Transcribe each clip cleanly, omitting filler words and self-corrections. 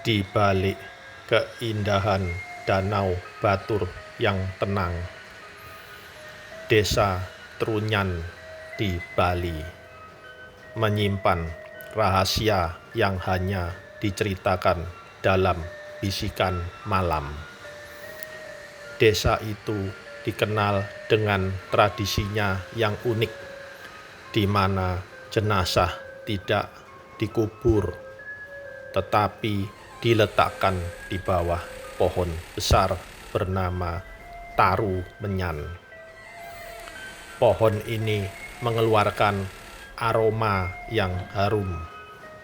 Di balik keindahan Danau Batur yang tenang, Desa Trunyan di Bali menyimpan rahasia yang hanya diceritakan dalam bisikan malam. Desa itu dikenal dengan tradisinya yang unik, di mana jenazah tidak dikubur tetapi diletakkan di bawah pohon besar bernama Taru Menyan. Pohon ini mengeluarkan aroma yang harum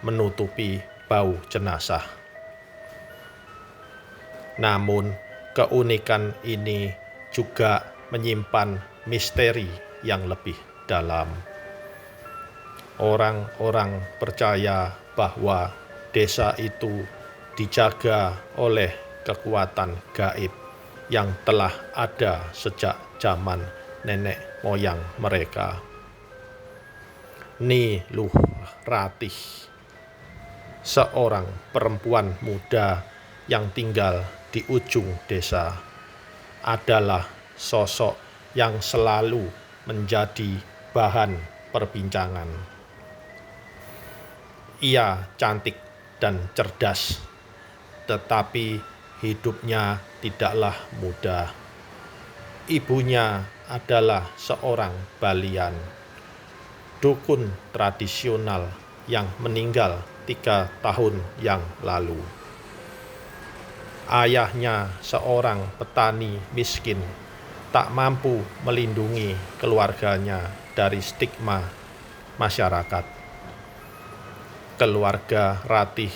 menutupi bau jenazah. Namun keunikan ini juga menyimpan misteri yang lebih dalam. Orang-orang percaya bahwa desa itu dijaga oleh kekuatan gaib yang telah ada sejak zaman nenek moyang mereka. Ni Luh Ratih, seorang perempuan muda yang tinggal di ujung desa, adalah sosok yang selalu menjadi bahan perbincangan. Ia cantik dan cerdas, tetapi hidupnya tidaklah mudah. Ibunya adalah seorang Balian, dukun tradisional yang meninggal 3 tahun yang lalu. Ayahnya seorang petani miskin, tak mampu melindungi keluarganya dari stigma masyarakat. Keluarga Ratih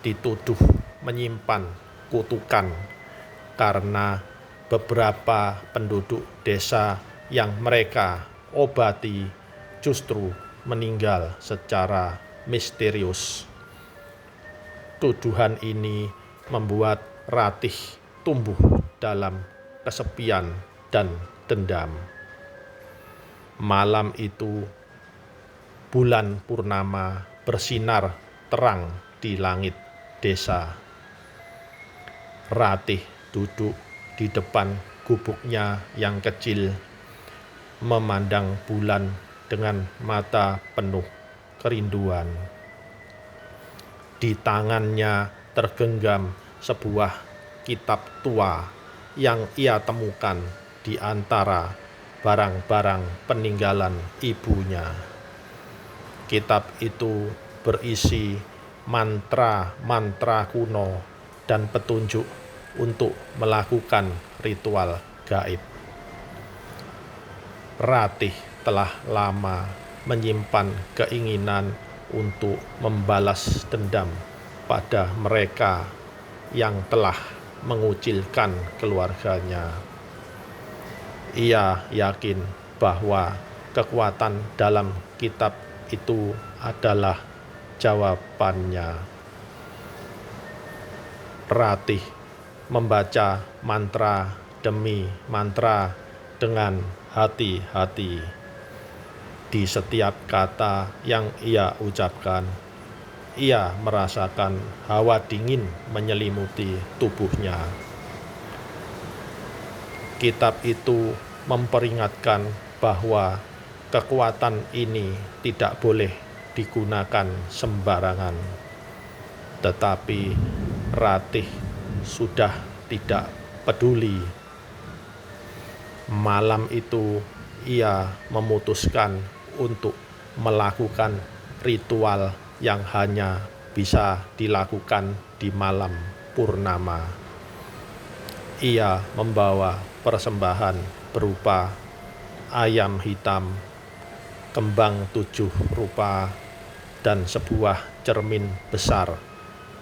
dituduh menyimpan kutukan karena beberapa penduduk desa yang mereka obati justru meninggal secara misterius. Tuduhan ini membuat Ratih tumbuh dalam kesepian dan dendam. Malam itu, bulan purnama bersinar terang di langit desa. Ratih duduk di depan gubuknya yang kecil, memandang bulan dengan mata penuh kerinduan. Di tangannya tergenggam sebuah kitab tua yang ia temukan di antara barang-barang peninggalan ibunya. Kitab itu berisi mantra-mantra kuno dan petunjuk untuk melakukan ritual gaib. Ratih telah lama menyimpan keinginan untuk membalas dendam pada mereka yang telah mengucilkan keluarganya. Ia yakin bahwa kekuatan dalam kitab itu adalah jawabannya. Ratih membaca mantra demi mantra dengan hati-hati. Di setiap kata yang ia ucapkan, ia merasakan hawa dingin menyelimuti tubuhnya. Kitab itu memperingatkan bahwa kekuatan ini tidak boleh digunakan sembarangan. Tetapi Ratih sudah tidak peduli. Malam itu ia memutuskan untuk melakukan ritual yang hanya bisa dilakukan di malam purnama. Ia membawa persembahan berupa ayam hitam, kembang 7 rupa, dan sebuah cermin besar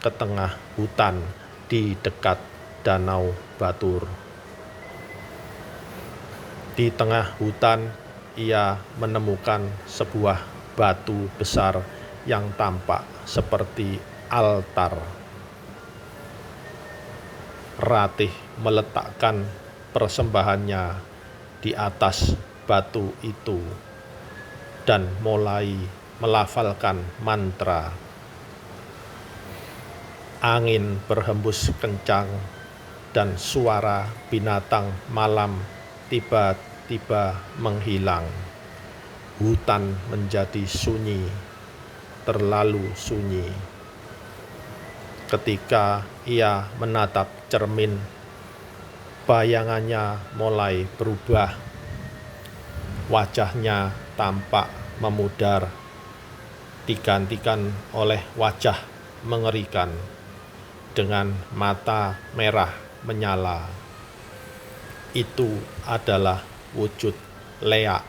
ke tengah hutan di dekat Danau Batur. Di tengah hutan, ia menemukan sebuah batu besar yang tampak seperti altar. Ratih meletakkan persembahannya di atas batu itu dan mulai melafalkan mantra. Angin berhembus kencang dan suara binatang malam tiba-tiba menghilang. Hutan menjadi sunyi, terlalu sunyi. Ketika ia menatap cermin, bayangannya mulai berubah. Wajahnya tampak memudar, digantikan oleh wajah mengerikan dengan mata merah menyala. Itu adalah wujud Leak,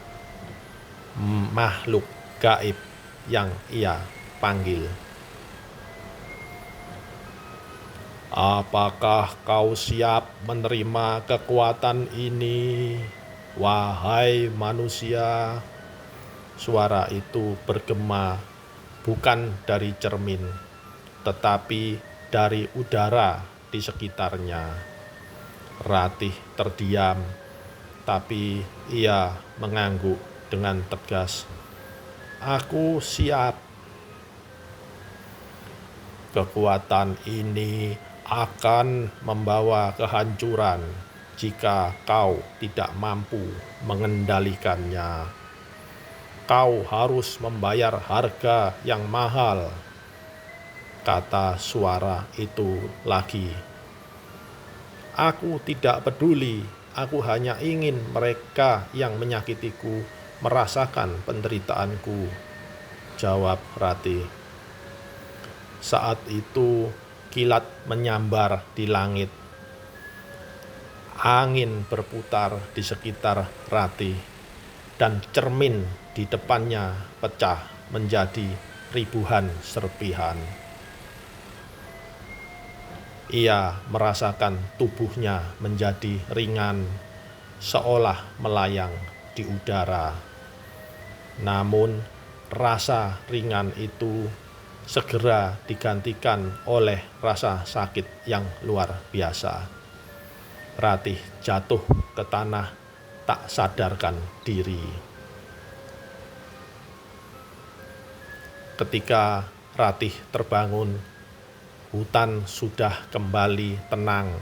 makhluk gaib yang ia panggil. Apakah kau siap menerima kekuatan ini, wahai manusia? Suara itu bergema bukan dari cermin, tetapi dari udara di sekitarnya. Ratih terdiam, tapi ia mengangguk dengan tegas. Aku siap. Kekuatan ini akan membawa kehancuran jika kau tidak mampu mengendalikannya. Kau harus membayar harga yang mahal, kata suara itu lagi. Aku tidak peduli, aku hanya ingin mereka yang menyakitiku merasakan penderitaanku, jawab Ratih. Saat itu kilat menyambar di langit. Angin berputar di sekitar Ratih dan cermin di depannya pecah menjadi ribuan serpihan. Ia merasakan tubuhnya menjadi ringan, seolah melayang di udara. Namun rasa ringan itu segera digantikan oleh rasa sakit yang luar biasa. Ratih jatuh ke tanah tak sadarkan diri. Ketika Ratih terbangun, hutan sudah kembali tenang.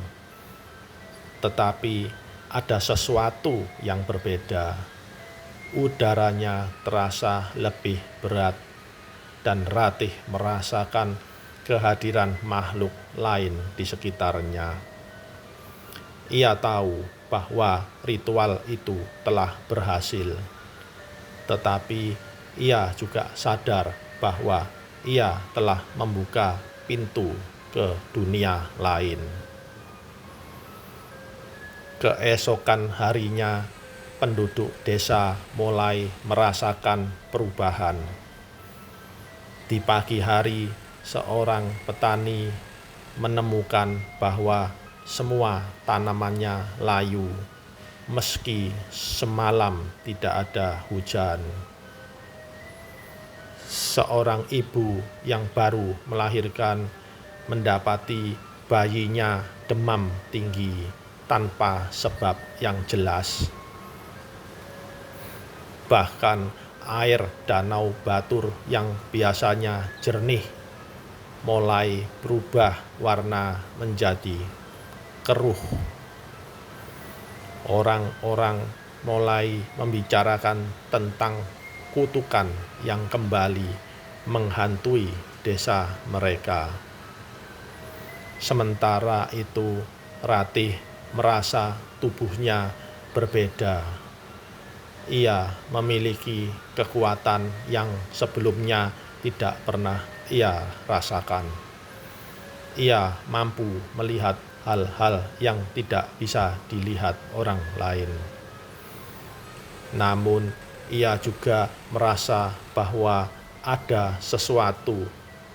Tetapi ada sesuatu yang berbeda. Udaranya terasa lebih berat dan Ratih merasakan kehadiran makhluk lain di sekitarnya. Ia tahu bahwa ritual itu telah berhasil, tetapi ia juga sadar bahwa ia telah membuka pintu ke dunia lain. Keesokan harinya, penduduk desa mulai merasakan perubahan. Di pagi hari, seorang petani menemukan bahwa semua tanamannya layu, meski semalam tidak ada hujan. Seorang ibu yang baru melahirkan mendapati bayinya demam tinggi tanpa sebab yang jelas. Bahkan air danau Batur yang biasanya jernih mulai berubah warna menjadi keruh. Orang-orang mulai membicarakan tentang kutukan yang kembali menghantui desa mereka. Sementara itu, Ratih merasa tubuhnya berbeda. Ia memiliki kekuatan yang sebelumnya tidak pernah ia rasakan. Ia mampu melihat hal-hal yang tidak bisa dilihat orang lain. Namun, ia juga merasa bahwa ada sesuatu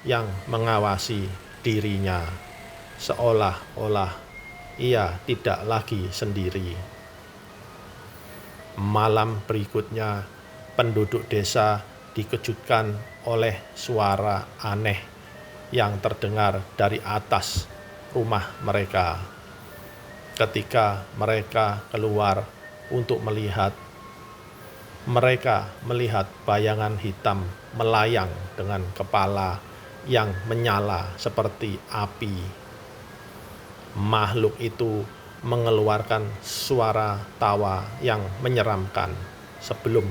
yang mengawasi dirinya, seolah-olah ia tidak lagi sendiri. Malam berikutnya, penduduk desa dikejutkan oleh suara aneh yang terdengar dari atas rumah mereka. Ketika mereka keluar untuk melihat, mereka melihat bayangan hitam melayang dengan kepala yang menyala seperti api. Makhluk itu mengeluarkan suara tawa yang menyeramkan sebelum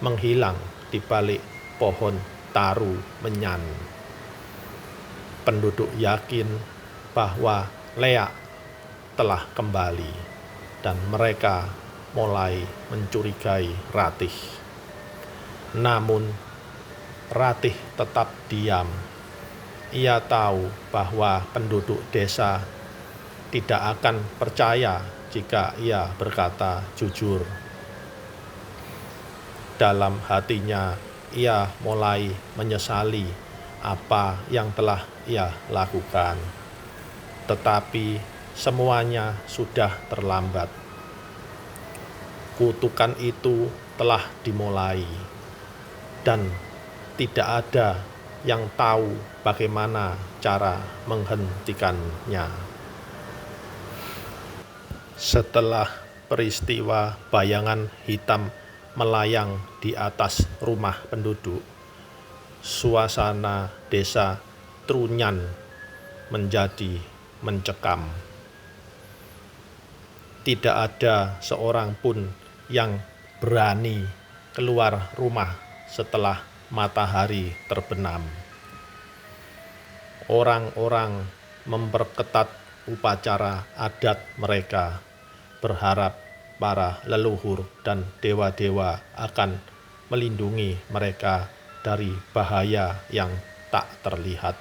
menghilang di balik pohon taru menyan. Penduduk yakin bahwa leak telah kembali dan mereka mulai mencurigai Ratih. Namun Ratih tetap diam. Ia tahu bahwa penduduk desa tidak akan percaya jika ia berkata jujur. Dalam hatinya ia mulai menyesali apa yang telah ia lakukan. Tetapi semuanya sudah terlambat. Kutukan itu telah dimulai dan tidak ada yang tahu bagaimana cara menghentikannya. Setelah peristiwa bayangan hitam melayang di atas rumah penduduk, suasana desa Trunyan menjadi mencekam. Tidak ada seorang pun yang berani keluar rumah setelah matahari terbenam. Orang-orang memperketat upacara adat mereka, berharap para leluhur dan dewa-dewa akan melindungi mereka dari bahaya yang tak terlihat.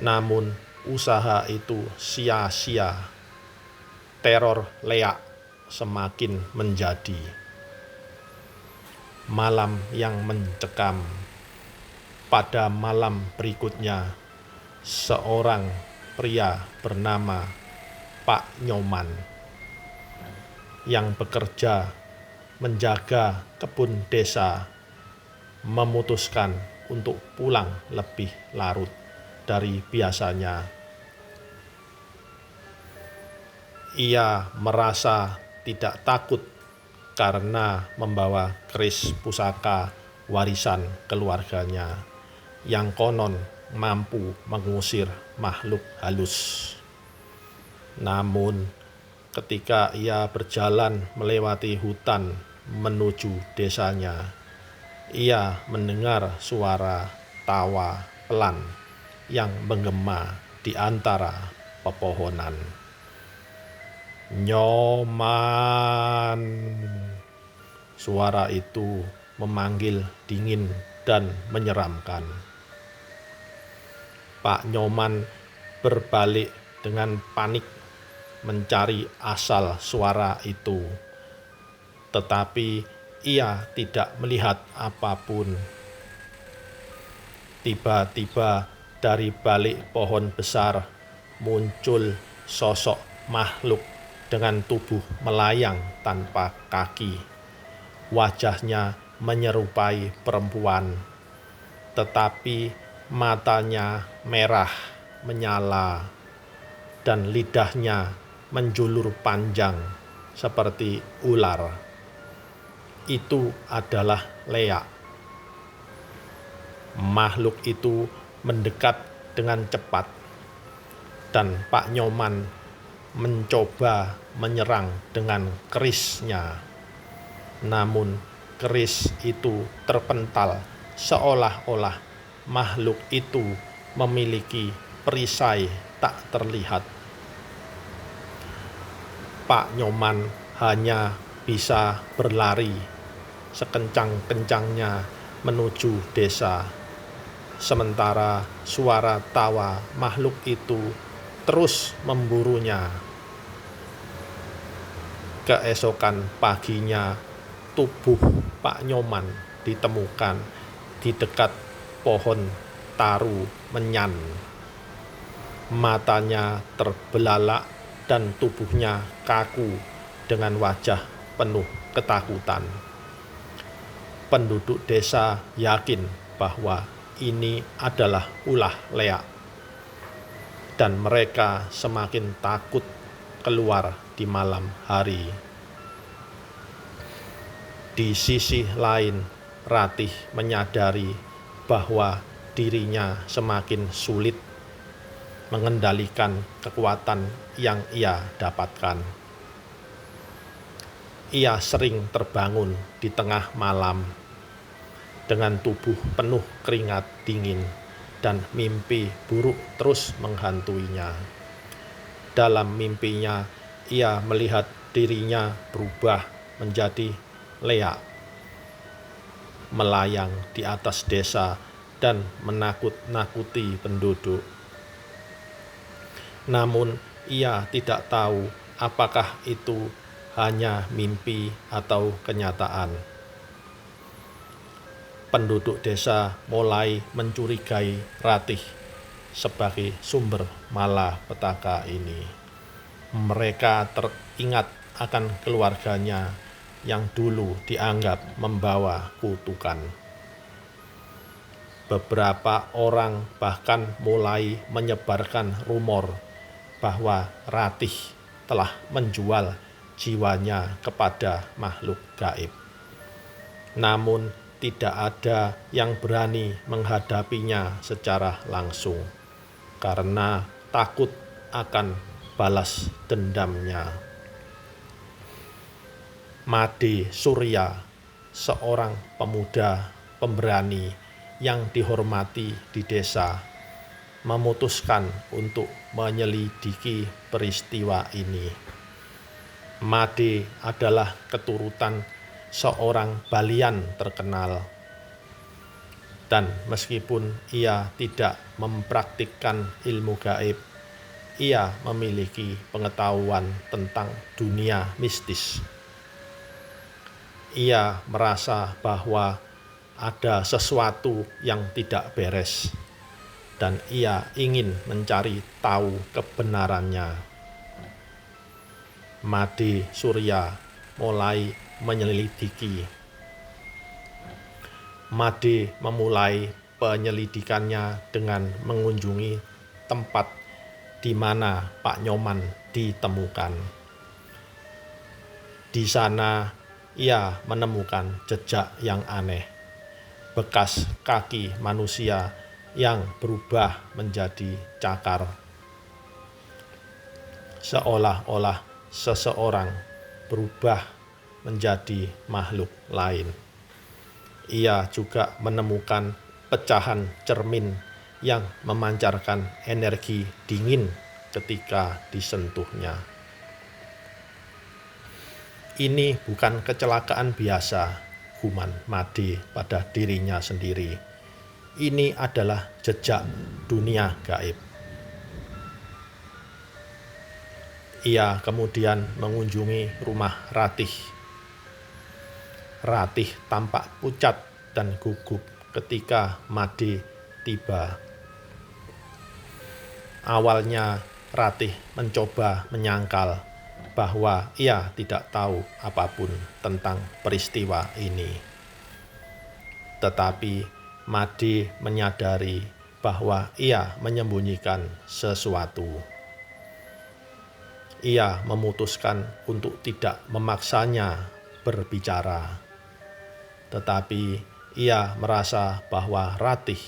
Namun usaha itu sia-sia. Teror leak semakin menjadi. Malam yang mencekam. Pada malam berikutnya, seorang pria bernama Pak Nyoman yang bekerja menjaga kebun desa memutuskan untuk pulang lebih larut dari biasanya. Ia merasa tidak takut karena membawa keris pusaka warisan keluarganya yang konon mampu mengusir makhluk halus. Namun, ketika ia berjalan melewati hutan menuju desanya, ia mendengar suara tawa pelan yang menggema di antara pepohonan. "Nyoman!" Suara itu memanggil dingin dan menyeramkan. Pak Nyoman berbalik dengan panik mencari asal suara itu, tetapi ia tidak melihat apapun. Tiba-tiba dari balik pohon besar muncul sosok makhluk dengan tubuh melayang tanpa kaki. Wajahnya menyerupai perempuan, tetapi matanya merah menyala dan lidahnya menjulur panjang seperti ular. Itu adalah leak. Makhluk itu mendekat dengan cepat dan Pak Nyoman mencoba menyerang dengan kerisnya. Namun keris itu terpental seolah-olah makhluk itu memiliki perisai tak terlihat. Pak Nyoman hanya bisa berlari sekencang-kencangnya menuju desa, sementara suara tawa makhluk itu terus memburunya. Keesokan paginya, tubuh Pak Nyoman ditemukan di dekat pohon taru menyan. Matanya terbelalak dan tubuhnya kaku dengan wajah penuh ketakutan. Penduduk desa yakin bahwa ini adalah ulah leak, dan mereka semakin takut keluar di malam hari. Di sisi lain, Ratih menyadari bahwa dirinya semakin sulit mengendalikan kekuatan yang ia dapatkan. Ia sering terbangun di tengah malam dengan tubuh penuh keringat dingin dan mimpi buruk terus menghantuinya. Dalam mimpinya, ia melihat dirinya berubah menjadi Lea, melayang di atas desa dan menakut-nakuti penduduk. Namun ia tidak tahu apakah itu hanya mimpi atau kenyataan. Penduduk desa mulai mencurigai Ratih sebagai sumber malapetaka ini. Mereka teringat akan keluarganya yang dulu dianggap membawa kutukan. Beberapa orang bahkan mulai menyebarkan rumor bahwa Ratih telah menjual jiwanya kepada makhluk gaib. Namun tidak ada yang berani menghadapinya secara langsung karena takut akan balas dendamnya. Made Surya, seorang pemuda pemberani yang dihormati di desa, memutuskan untuk menyelidiki peristiwa ini. Made adalah keturutan seorang balian terkenal, dan meskipun ia tidak mempraktikkan ilmu gaib, ia memiliki pengetahuan tentang dunia mistis. Ia merasa bahwa ada sesuatu yang tidak beres, dan ia ingin mencari tahu kebenarannya. Made Surya mulai menyelidiki. Made memulai penyelidikannya dengan mengunjungi tempat di mana Pak Nyoman ditemukan. Di sana ia menemukan jejak yang aneh, bekas kaki manusia yang berubah menjadi cakar, seolah-olah seseorang berubah menjadi makhluk lain. Ia juga menemukan pecahan cermin yang memancarkan energi dingin ketika disentuhnya. Ini bukan kecelakaan biasa, guman Made pada dirinya sendiri. Ini adalah jejak dunia gaib. Ia kemudian mengunjungi rumah Ratih. Ratih tampak pucat dan gugup ketika Made tiba. Awalnya Ratih mencoba menyangkal bahwa ia tidak tahu apapun tentang peristiwa ini. Tetapi Made menyadari bahwa ia menyembunyikan sesuatu. Ia memutuskan untuk tidak memaksanya berbicara. Tetapi ia merasa bahwa Ratih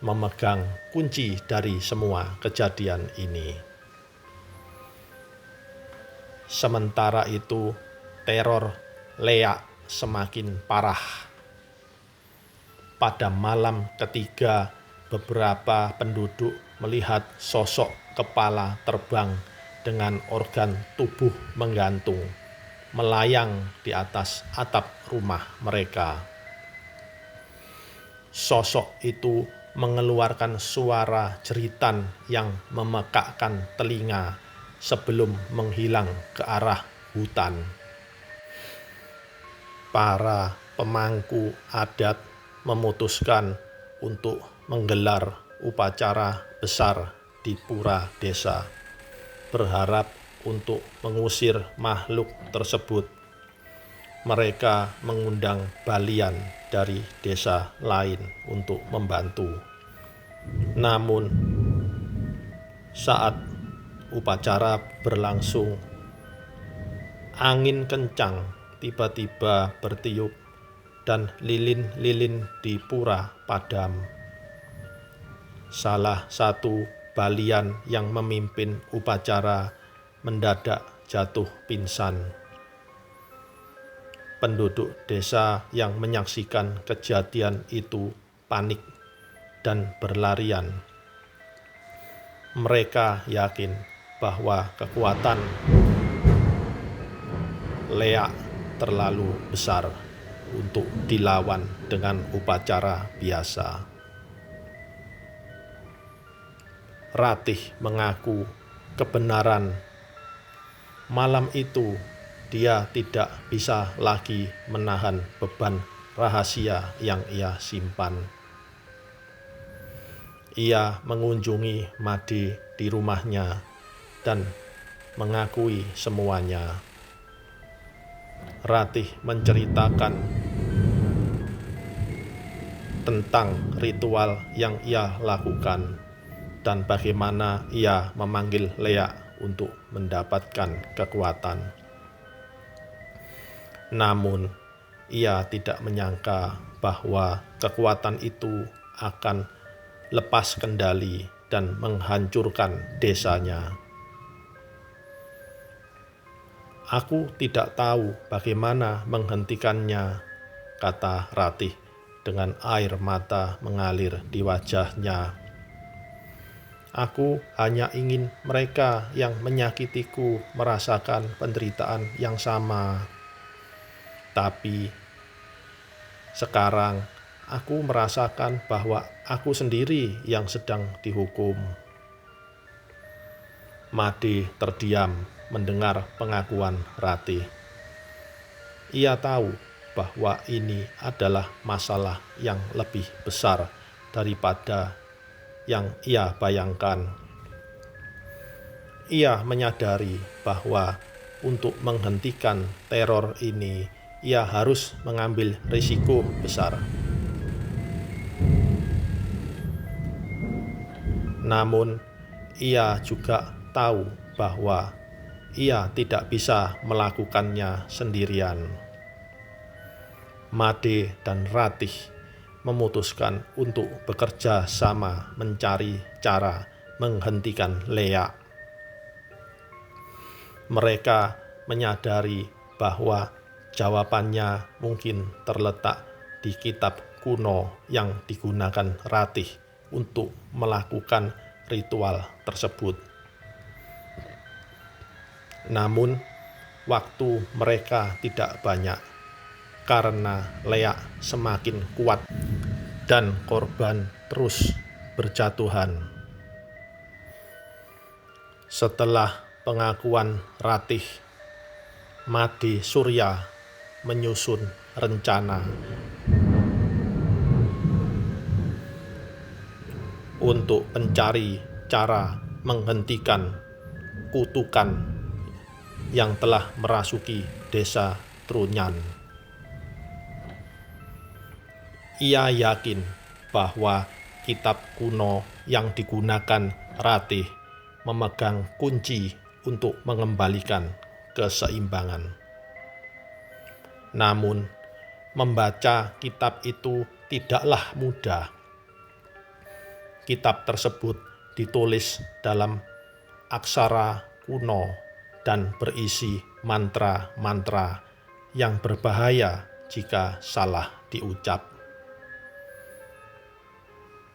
memegang kunci dari semua kejadian ini. Sementara itu, teror Lea semakin parah. Pada malam ketiga, beberapa penduduk melihat sosok kepala terbang dengan organ tubuh menggantung, melayang di atas atap rumah mereka. Sosok itu mengeluarkan suara jeritan yang memekakkan telinga sebelum menghilang ke arah hutan. Para pemangku adat memutuskan untuk menggelar upacara besar di pura desa, berharap untuk mengusir makhluk tersebut. Mereka mengundang balian dari desa lain untuk membantu. Namun, saat upacara berlangsung, angin kencang tiba-tiba bertiup dan lilin-lilin di pura padam. Salah satu balian yang memimpin upacara mendadak jatuh pingsan. Penduduk desa yang menyaksikan kejadian itu panik dan berlarian. Mereka yakin bahwa kekuatan Leak terlalu besar untuk dilawan dengan upacara biasa. Ratih mengaku kebenaran. Malam itu dia tidak bisa lagi menahan beban rahasia yang ia simpan. Ia mengunjungi Made di rumahnya dan mengakui semuanya. Ratih menceritakan tentang ritual yang ia lakukan dan bagaimana ia memanggil Leak untuk mendapatkan kekuatan. Namun, ia tidak menyangka bahwa kekuatan itu akan lepas kendali dan menghancurkan desanya. Aku tidak tahu bagaimana menghentikannya, kata Ratih dengan air mata mengalir di wajahnya. Aku hanya ingin mereka yang menyakitiku merasakan penderitaan yang sama. Tapi sekarang aku merasakan bahwa aku sendiri yang sedang dihukum. Made terdiam mendengar pengakuan Ratih. Ia tahu bahwa ini adalah masalah yang lebih besar daripada yang ia bayangkan. Ia menyadari bahwa untuk menghentikan teror ini, ia harus mengambil risiko besar. Namun, ia juga tahu bahwa ia tidak bisa melakukannya sendirian. Made dan Ratih memutuskan untuk bekerja sama mencari cara menghentikan Leak. Mereka menyadari bahwa jawabannya mungkin terletak di kitab kuno yang digunakan Ratih untuk melakukan ritual tersebut. Namun, waktu mereka tidak banyak karena Leak semakin kuat dan korban terus berjatuhan. Setelah pengakuan Ratih, Made Surya menyusun rencana untuk mencari cara menghentikan kutukan yang telah merasuki desa Trunyan. Ia yakin bahwa kitab kuno yang digunakan Ratih memegang kunci untuk mengembalikan keseimbangan. Namun, membaca kitab itu tidaklah mudah. Kitab tersebut ditulis dalam aksara kuno dan berisi mantra-mantra yang berbahaya jika salah diucap.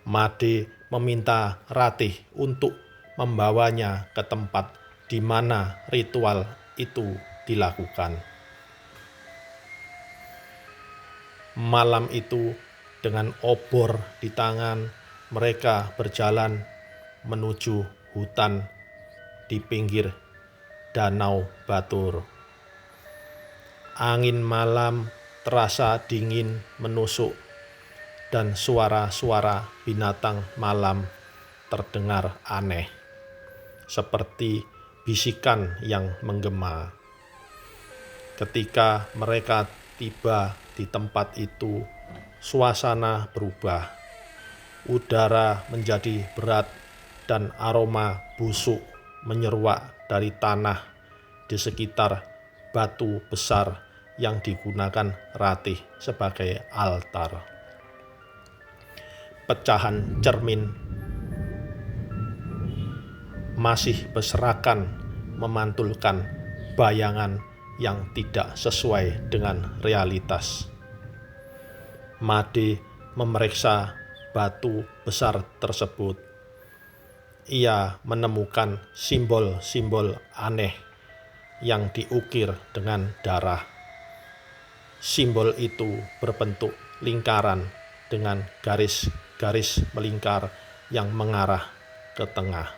Made meminta Ratih untuk membawanya ke tempat di mana ritual itu dilakukan. Malam itu, dengan obor di tangan, mereka berjalan menuju hutan di pinggir Danau Batur. Angin malam terasa dingin menusuk dan suara-suara binatang malam terdengar aneh, seperti bisikan yang menggema. Ketika mereka tiba di tempat itu, suasana berubah. Udara menjadi berat dan aroma busuk menyeruak dari tanah di sekitar batu besar yang digunakan Ratih sebagai altar. Pecahan cermin masih berserakan memantulkan bayangan yang tidak sesuai dengan realitas. Made memeriksa batu besar tersebut. Ia menemukan simbol-simbol aneh yang diukir dengan darah. Simbol itu berbentuk lingkaran dengan garis-garis melingkar yang mengarah ke tengah.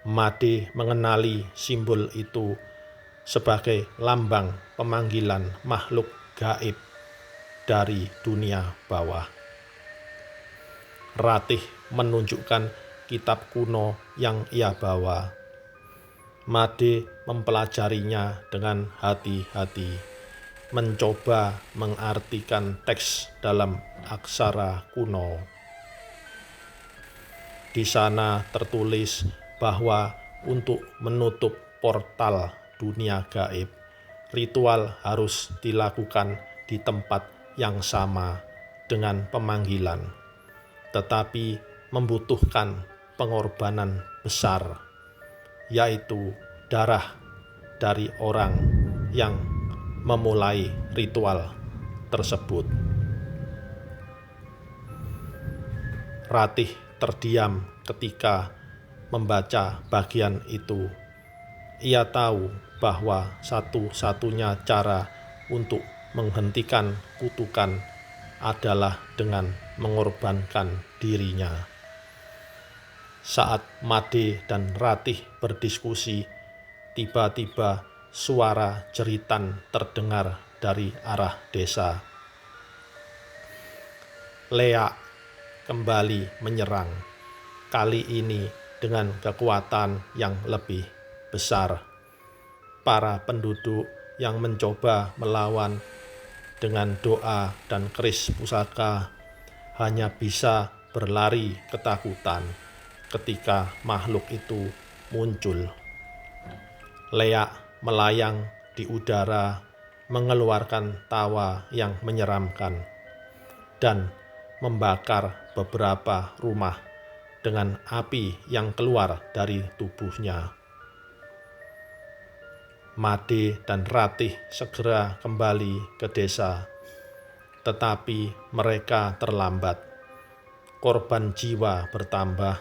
Made mengenali simbol itu sebagai lambang pemanggilan makhluk gaib dari dunia bawah. Ratih menunjukkan kitab kuno yang ia bawa. Made mempelajarinya dengan hati-hati, mencoba mengartikan teks dalam aksara kuno. Di sana tertulis bahwa untuk menutup portal dunia gaib, ritual harus dilakukan di tempat yang sama dengan pemanggilan, tetapi membutuhkan pengorbanan besar, yaitu darah dari orang yang memulai ritual tersebut. Ratih terdiam ketika membaca bagian itu. Ia tahu bahwa satu-satunya cara untuk menghentikan kutukan adalah dengan mengorbankan dirinya. Saat Made dan Ratih berdiskusi, tiba-tiba suara jeritan terdengar dari arah desa. Leak kembali menyerang, kali ini dengan kekuatan yang lebih besar. Para penduduk yang mencoba melawan dengan doa dan keris pusaka hanya bisa berlari ketakutan ketika makhluk itu muncul. Leak melayang di udara, mengeluarkan tawa yang menyeramkan, dan membakar beberapa rumah dengan api yang keluar dari tubuhnya. Made dan Ratih segera kembali ke desa, tetapi mereka terlambat. Korban jiwa bertambah.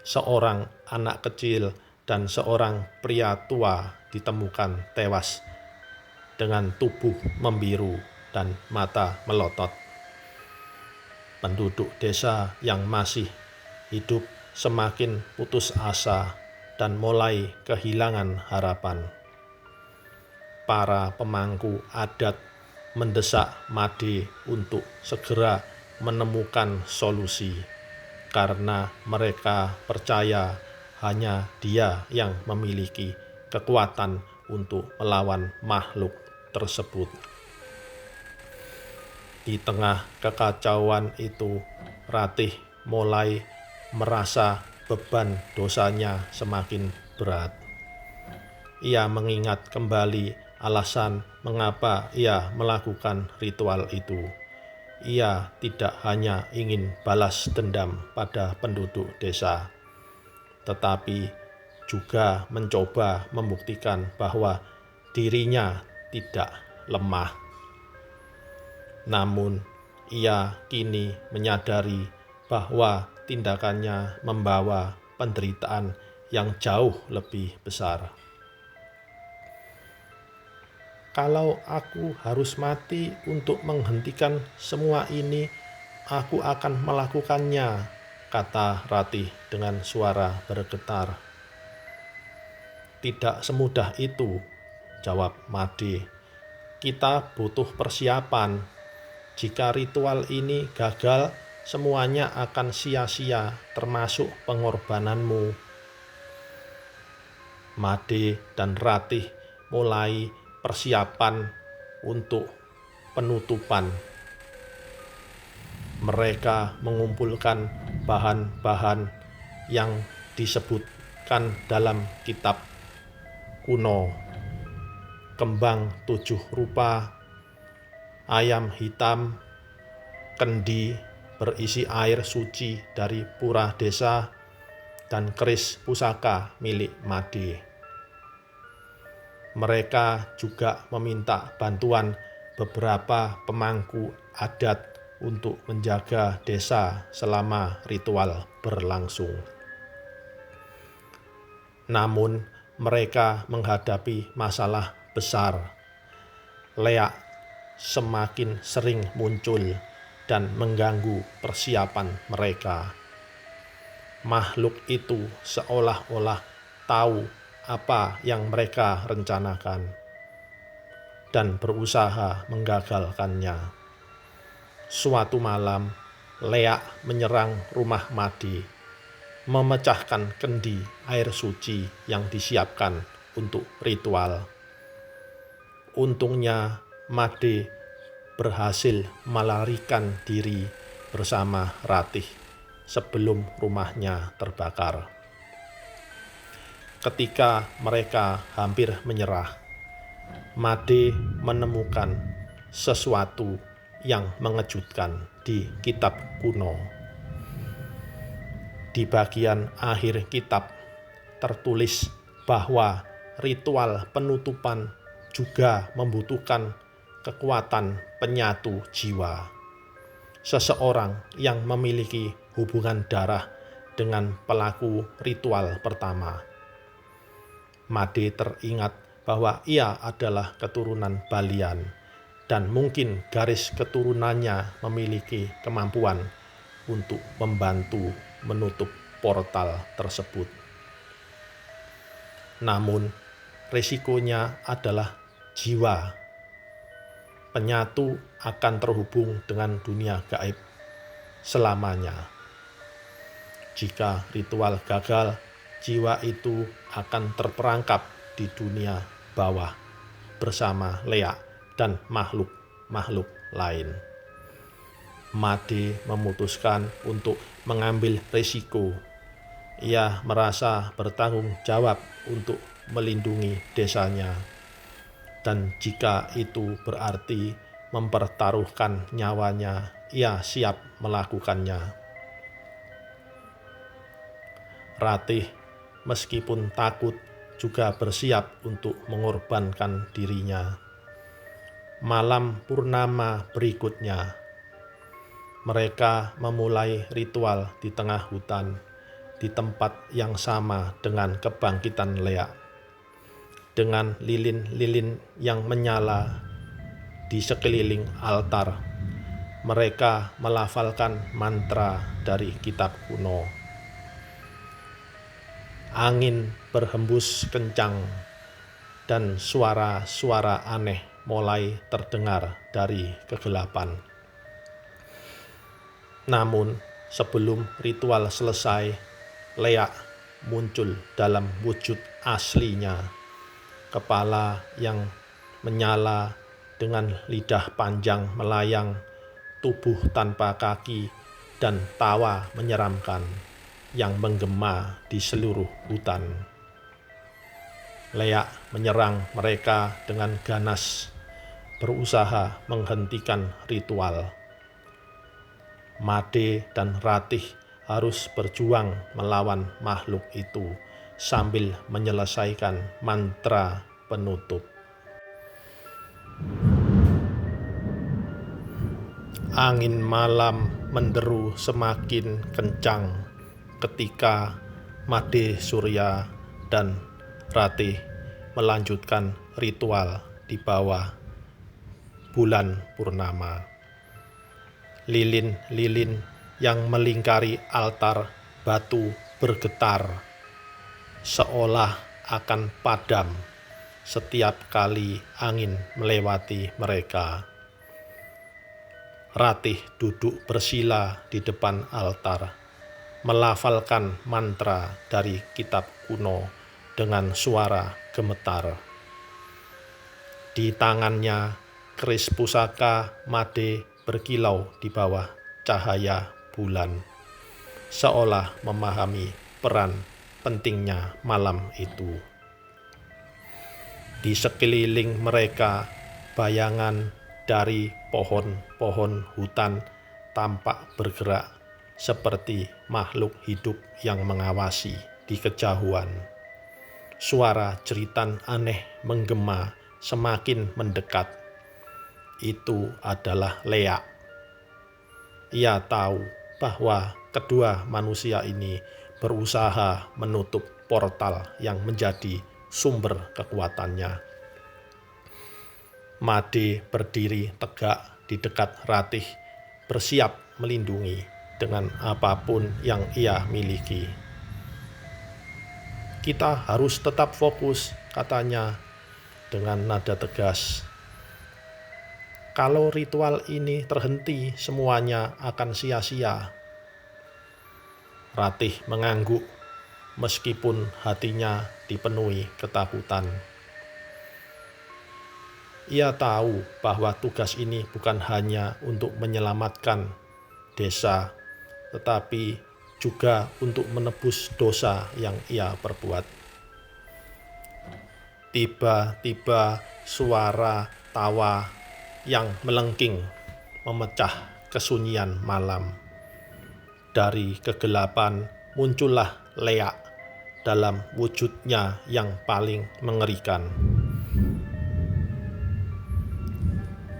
Seorang anak kecil dan seorang pria tua ditemukan tewas dengan tubuh membiru dan mata melotot. Penduduk desa yang masih hidup semakin putus asa dan mulai kehilangan harapan. Para pemangku adat mendesak Made untuk segera menemukan solusi, karena mereka percaya hanya dia yang memiliki kekuatan untuk melawan makhluk tersebut. Di tengah kekacauan itu, Ratih mulai merasa beban dosanya semakin berat. Ia mengingat kembali alasan mengapa ia melakukan ritual itu. Ia tidak hanya ingin balas dendam pada penduduk desa, tetapi juga mencoba membuktikan bahwa dirinya tidak lemah. Namun, ia kini menyadari bahwa tindakannya membawa penderitaan yang jauh lebih besar. Kalau aku harus mati untuk menghentikan semua ini, aku akan melakukannya, kata Ratih dengan suara bergetar. Tidak semudah itu, jawab Made. Kita butuh persiapan. Jika ritual ini gagal, semuanya akan sia-sia, termasuk pengorbananmu. Made dan Ratih mulai persiapan untuk penutupan. Mereka mengumpulkan bahan-bahan yang disebutkan dalam kitab kuno. Kembang 7 rupa, ayam hitam, kendi berisi air suci dari pura desa, dan keris pusaka milik Made. Mereka juga meminta bantuan beberapa pemangku adat untuk menjaga desa selama ritual berlangsung. Namun, mereka menghadapi masalah besar. Leak semakin sering muncul dan mengganggu persiapan mereka. Makhluk itu seolah-olah tahu apa yang mereka rencanakan dan berusaha menggagalkannya. Suatu malam, Leak menyerang rumah Made, memecahkan kendi air suci yang disiapkan untuk ritual. Untungnya, Made berhasil melarikan diri bersama Ratih sebelum rumahnya terbakar. Ketika mereka hampir menyerah, Made menemukan sesuatu yang mengejutkan di kitab kuno. Di bagian akhir kitab tertulis bahwa ritual penutupan juga membutuhkan kekuatan penyatu jiwa. Seseorang yang memiliki hubungan darah dengan pelaku ritual pertama. Made teringat bahwa ia adalah keturunan Balian dan mungkin garis keturunannya memiliki kemampuan untuk membantu menutup portal tersebut. Namun, risikonya adalah jiwa. Penyatu akan terhubung dengan dunia gaib selamanya. Jika ritual gagal, jiwa itu akan terperangkap di dunia bawah bersama Leak dan makhluk-makhluk lain. Made memutuskan untuk mengambil risiko. Ia merasa bertanggung jawab untuk melindungi desanya. Dan jika itu berarti mempertaruhkan nyawanya, ia siap melakukannya. Ratih, meskipun takut, juga bersiap untuk mengorbankan dirinya. Malam purnama berikutnya, mereka memulai ritual di tengah hutan, di tempat yang sama dengan kebangkitan Leak. Dengan lilin-lilin yang menyala di sekeliling altar, mereka melafalkan mantra dari kitab kuno. Angin berhembus kencang dan suara-suara aneh mulai terdengar dari kegelapan. Namun, sebelum ritual selesai, Leak muncul dalam wujud aslinya. Kepala yang menyala dengan lidah panjang melayang, tubuh tanpa kaki, dan tawa menyeramkan yang menggema di seluruh hutan. Leak menyerang mereka dengan ganas, berusaha menghentikan ritual. Made dan Ratih harus berjuang melawan makhluk itu sambil menyelesaikan mantra penutup. Angin malam menderu semakin kencang ketika Made Surya dan Ratih melanjutkan ritual di bawah bulan purnama. Lilin-lilin yang melingkari altar batu bergetar, seolah akan padam setiap kali angin melewati mereka. Ratih duduk bersila di depan altar, melafalkan mantra dari kitab kuno dengan suara gemetar. Di tangannya, keris pusaka Made berkilau di bawah cahaya bulan, seolah memahami peran pentingnya malam itu. Di sekeliling mereka, bayangan dari pohon-pohon hutan tampak bergerak seperti makhluk hidup yang mengawasi di kejauhan. Suara jeritan aneh menggema semakin mendekat. Itu adalah Lea. Ia tahu bahwa kedua manusia ini berusaha menutup portal yang menjadi sumber kekuatannya. Made berdiri tegak di dekat Ratih, bersiap melindungi dengan apapun yang ia miliki. "Kita harus tetap fokus," katanya dengan nada tegas. "Kalau ritual ini terhenti, semuanya akan sia-sia." Ratih mengangguk meskipun hatinya dipenuhi ketakutan. Ia tahu bahwa tugas ini bukan hanya untuk menyelamatkan desa, tetapi juga untuk menebus dosa yang ia perbuat. Tiba-tiba suara tawa yang melengking memecah kesunyian malam. Dari kegelapan muncullah Lea dalam wujudnya yang paling mengerikan.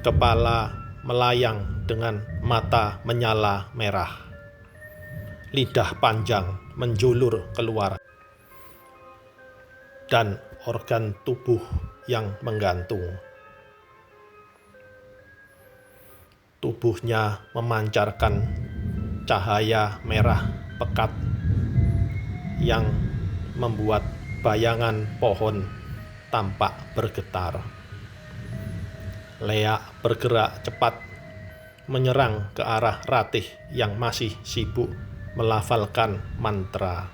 Kepala melayang dengan mata menyala merah. Lidah panjang menjulur keluar. Dan organ tubuh yang menggantung. Tubuhnya memancarkan cahaya merah pekat yang membuat bayangan pohon tampak bergetar. Lea bergerak cepat menyerang ke arah Ratih yang masih sibuk melafalkan mantra.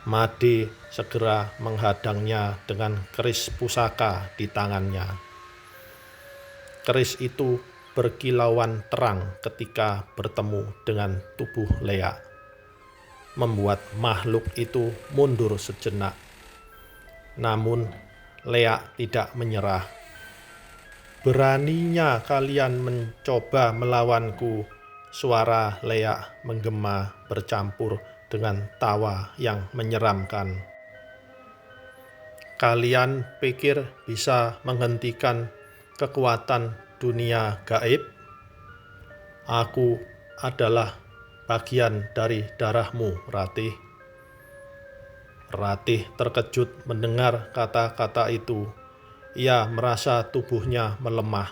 Made segera menghadangnya dengan keris pusaka di tangannya. Keris itu berkilauan terang ketika bertemu dengan tubuh Lea, membuat makhluk itu mundur sejenak. Namun Lea tidak menyerah. "Beraninya kalian mencoba melawanku," suara Lea menggema bercampur dengan tawa yang menyeramkan. "Kalian pikir bisa menghentikan kekuatan dunia gaib? Aku adalah bagian dari darahmu, Ratih." Ratih terkejut mendengar kata-kata itu. Ia merasa tubuhnya melemah,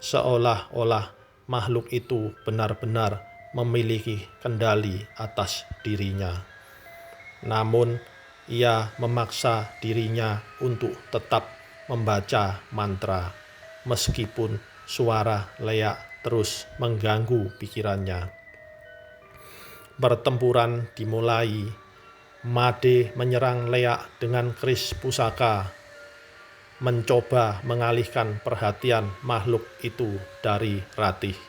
seolah-olah makhluk itu benar-benar memiliki kendali atas dirinya. Namun, ia memaksa dirinya untuk tetap membaca mantra, meskipun suara Lea terus mengganggu pikirannya. Pertempuran dimulai. Made menyerang Lea dengan keris pusaka, mencoba mengalihkan perhatian makhluk itu dari Ratih.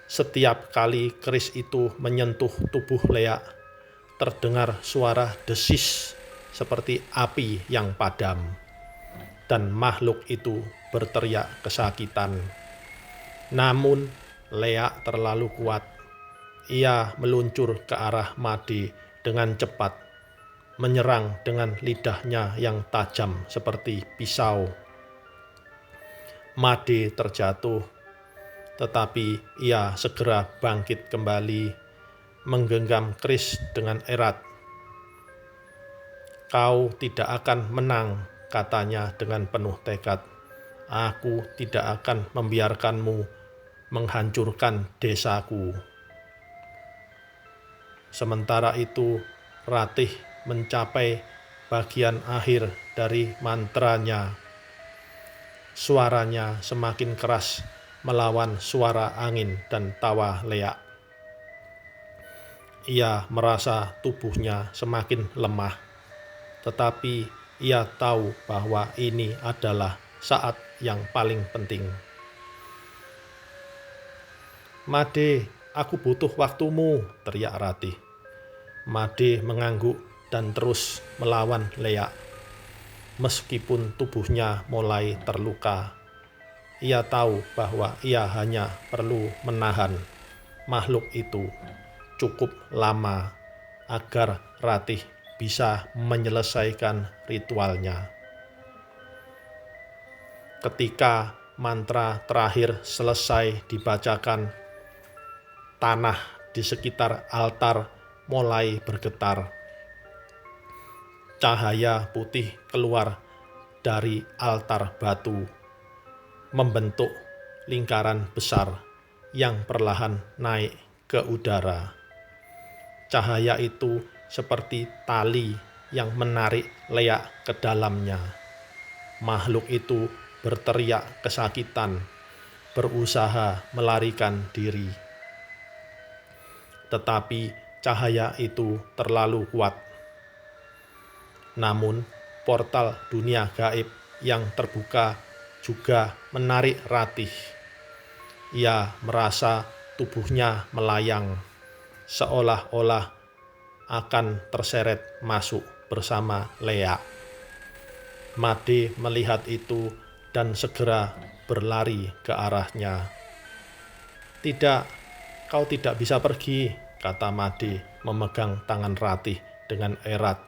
Setiap kali keris itu menyentuh tubuh Lea, terdengar suara desis seperti api yang padam, dan makhluk itu berteriak kesakitan. Namun Lea terlalu kuat. Ia meluncur ke arah Made dengan cepat, menyerang dengan lidahnya yang tajam seperti pisau. Made terjatuh, tetapi ia segera bangkit kembali, menggenggam keris dengan erat. "Kau tidak akan menang," katanya dengan penuh tekad. "Aku tidak akan membiarkanmu menghancurkan desaku." Sementara itu, Ratih mencapai bagian akhir dari mantranya. Suaranya semakin keras melawan suara angin dan tawa Lea. Ia merasa tubuhnya semakin lemah, tetapi ia tahu bahwa ini adalah saat yang paling penting. "Made, aku butuh waktumu," teriak Ratih. Made mengangguk dan terus melawan Lea. Meskipun tubuhnya mulai terluka, ia tahu bahwa ia hanya perlu menahan, makhluk itu cukup lama agar Ratih bisa menyelesaikan ritualnya. Ketika mantra terakhir selesai dibacakan, tanah di sekitar altar mulai bergetar. Cahaya putih keluar dari altar batu, membentuk lingkaran besar yang perlahan naik ke udara. Cahaya itu seperti tali yang menarik Lea ke dalamnya. Makhluk itu berteriak kesakitan, berusaha melarikan diri. Tetapi cahaya itu terlalu kuat. Namun, portal dunia gaib yang terbuka juga menarik Ratih. Ia merasa tubuhnya melayang, seolah-olah akan terseret masuk bersama Lea. Made melihat itu dan segera berlari ke arahnya. "Tidak, kau tidak bisa pergi," kata Made memegang tangan Ratih dengan erat.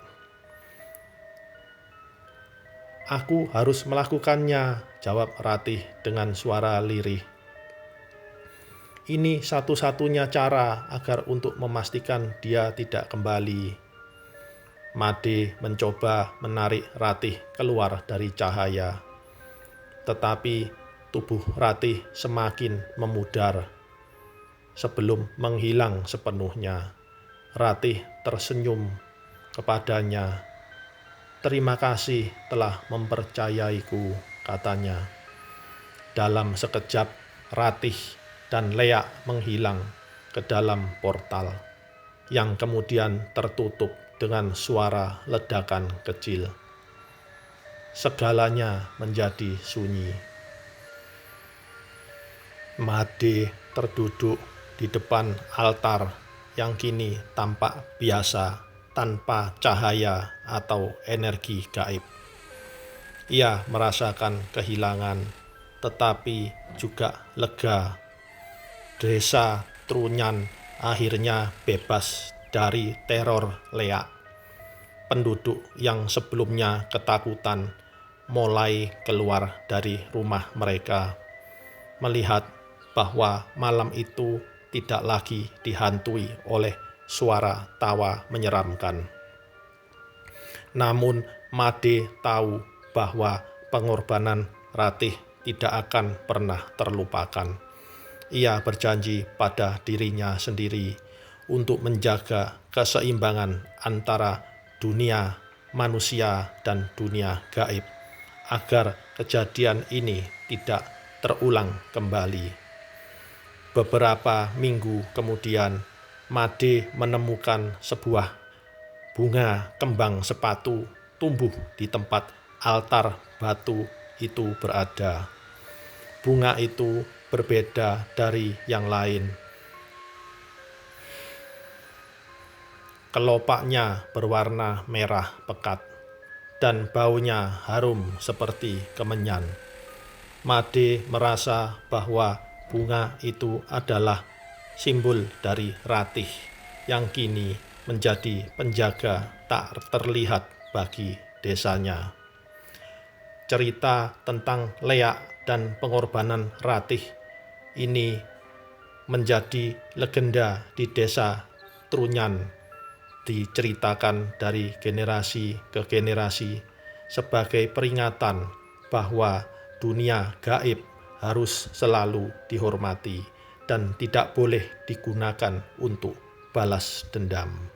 "Aku harus melakukannya," jawab Ratih dengan suara lirih. "Ini satu-satunya cara agar untuk memastikan dia tidak kembali." Made mencoba menarik Ratih keluar dari cahaya. Tetapi tubuh Ratih semakin memudar. Sebelum menghilang sepenuhnya, Ratih tersenyum kepadanya. "Terima kasih telah mempercayaiku," katanya. Dalam sekejap, Ratih dan Lea menghilang ke dalam portal, yang kemudian tertutup dengan suara ledakan kecil. Segalanya menjadi sunyi. Made terduduk di depan altar yang kini tampak biasa, tanpa cahaya atau energi gaib. Ia merasakan kehilangan, tetapi juga lega. Desa Trunyan akhirnya bebas dari teror Lea. Penduduk yang sebelumnya ketakutan mulai keluar dari rumah mereka, melihat bahwa malam itu tidak lagi dihantui oleh suara tawa menyeramkan. Namun Made tahu bahwa pengorbanan Ratih tidak akan pernah terlupakan. Ia berjanji pada dirinya sendiri untuk menjaga keseimbangan antara dunia manusia dan dunia gaib, agar kejadian ini tidak terulang kembali. Beberapa minggu kemudian, Made menemukan sebuah bunga kembang sepatu tumbuh di tempat altar batu itu berada. Bunga itu berbeda dari yang lain. Kelopaknya berwarna merah pekat, dan baunya harum seperti kemenyan. Made merasa bahwa bunga itu adalah simbol dari Ratih yang kini menjadi penjaga tak terlihat bagi desanya. Cerita tentang Lea dan pengorbanan Ratih ini menjadi legenda di desa Trunyan, diceritakan dari generasi ke generasi sebagai peringatan bahwa dunia gaib harus selalu dihormati dan tidak boleh digunakan untuk balas dendam.